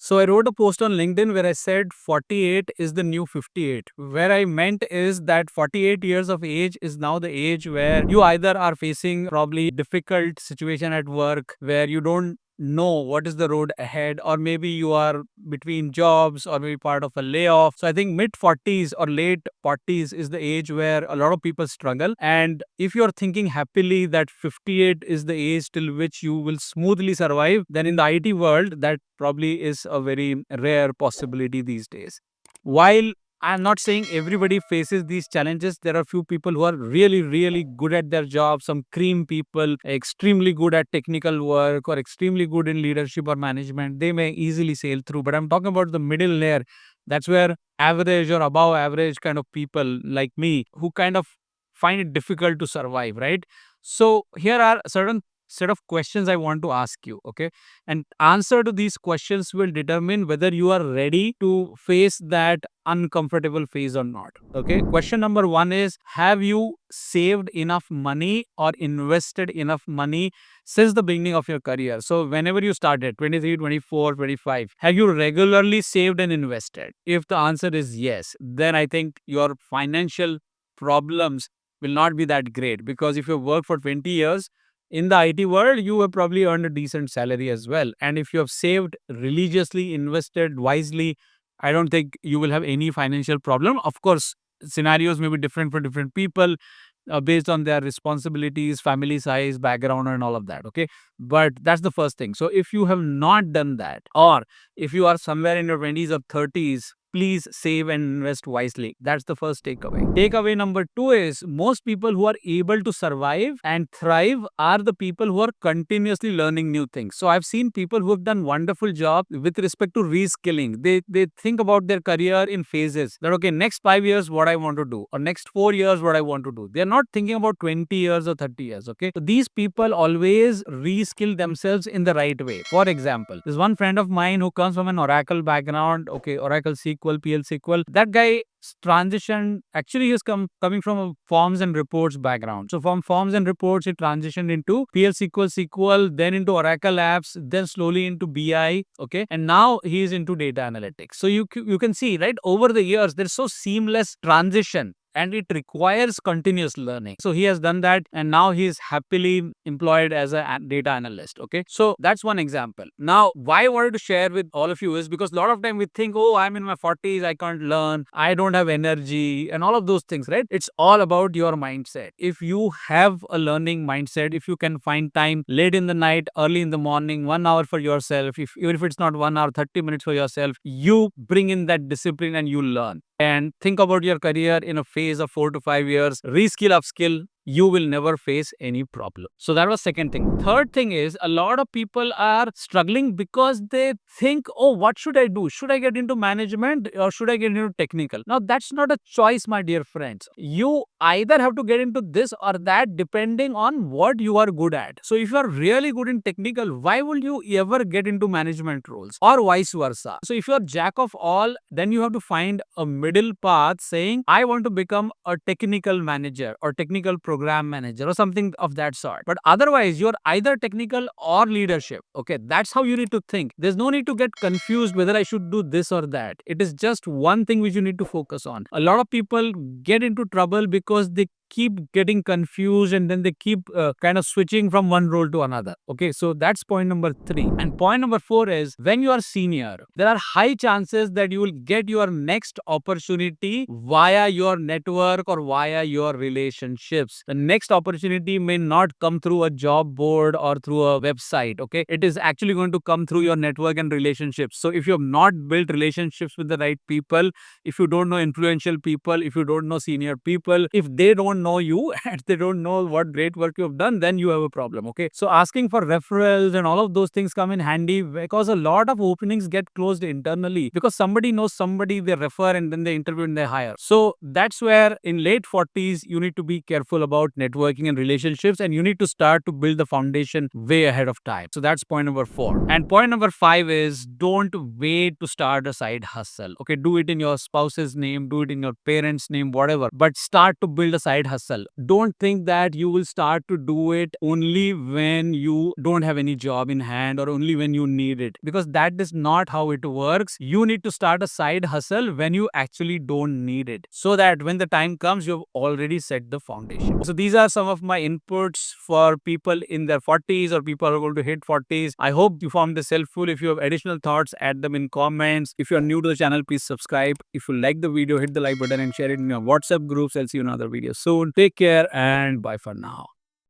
So I wrote a post on LinkedIn where I said 48 is the new 58. Where I meant is that 48 years of age is now the age where you either are facing probably difficult situation at work where you don't know what is the road ahead, or maybe you are between jobs or maybe part of a layoff. So I think mid 40s or late 40s is the age where a lot of people struggle. And if you're thinking happily that 58 is the age till which you will smoothly survive, then in the IT world, that probably is a very rare possibility these days. While I'm not saying everybody faces these challenges. There are few people who are really, really good at their job, some cream people, extremely good at technical work or extremely good in leadership or management. They may easily sail through. But I'm talking about the middle layer. That's where average or above average kind of people like me who kind of find it difficult to survive, right? So here are certain set of questions I want to ask you, okay? And answer to these questions will determine whether you are ready to face that uncomfortable phase or not. Okay. Question number one is, have you saved enough money or invested enough money since the beginning of your career? So, whenever you started 23, 24, 25, have you regularly saved and invested? If the answer is yes, then I think your financial problems will not be that great, because if you work for 20 years, in the IT world, you have probably earned a decent salary as well. And if you have saved religiously, invested wisely, I don't think you will have any financial problem. Of course, scenarios may be different for different people based on their responsibilities, family size, background, and all of that. Okay. But that's the first thing. So if you have not done that, or if you are somewhere in your 20s or 30s, please save and invest wisely. That's the first takeaway. Takeaway number two is, most people who are able to survive and thrive are the people who are continuously learning new things. So I've seen people who have done wonderful job with respect to reskilling. They think about their career in phases. That okay, next 5 years what I want to do, or next 4 years what I want to do. They're not thinking about 20 years or 30 years. Okay. So these people always reskill themselves in the right way. For example, there's one friend of mine who comes from an Oracle background. Okay, Oracle SQL, PL SQL. That guy transition, actually he's coming from a forms and reports background. So from forms and reports he transitioned into PL SQL, then into Oracle apps, then slowly into BI. Okay, and now he is into data analytics. So you can see, right, over the years there's so seamless transition, and it requires continuous learning. So he has done that, and now he is happily employed as a data analyst. Okay, so that's one example. Now, why I wanted to share with all of you is because a lot of time we think, oh, I'm in my 40s, I can't learn, I don't have energy, and all of those things, right? It's all about your mindset. If you have a learning mindset, if you can find time late in the night, early in the morning, 1 hour for yourself, if even if it's not 1 hour, 30 minutes for yourself, you bring in that discipline and you learn. And think about your career in a phase of 4 to 5 years, reskill, upskill, you will never face any problem. So that was second thing. Third thing is, a lot of people are struggling because they think, oh, what should I do? Should I get into management or should I get into technical? Now, that's not a choice, my dear friends. You either have to get into this or that depending on what you are good at. So if you are really good in technical, why would you ever get into management roles, or vice versa? So if you are jack of all, then you have to find a middle path saying, I want to become a technical manager or technical program manager or something of that sort. But otherwise, you're either technical or leadership. Okay, that's how you need to think. There's no need to get confused whether I should do this or that. It is just one thing which you need to focus on. A lot of people get into trouble because they keep getting confused, and then they keep kind of switching from one role to another. Okay, so that's point number three. And point number four is, when you are senior, there are high chances that you will get your next opportunity via your network or via your relationships. The next opportunity may not come through a job board or through a website. Okay, it is actually going to come through your network and relationships. So if you have not built relationships with the right people, if you don't know influential people, if you don't know senior people, if they don't know you and they don't know what great work you have done, then you have a problem. Okay, so asking for referrals and all of those things come in handy, because a lot of openings get closed internally because somebody knows somebody, they refer, and then they interview and they hire. So that's where in late 40s you need to be careful about networking and relationships, and you need to start to build the foundation way ahead of time. So that's point number four. And point number five is, don't wait to start a side hustle. Okay, do it in your spouse's name, do it in your parents' name, whatever, but start to build a side hustle. Don't think that you will start to do it only when you don't have any job in hand or only when you need it, because that is not how it works. You need to start a side hustle when you actually don't need it, so that when the time comes, you've already set the foundation. So these are some of my inputs for people in their 40s or people who are going to hit 40s. I hope you found this helpful. If you have additional thoughts, add them in comments. If you are new to the channel, please subscribe. If you like the video, hit the like button and share it in your WhatsApp groups. I'll see you in another video soon. Take care and bye for now.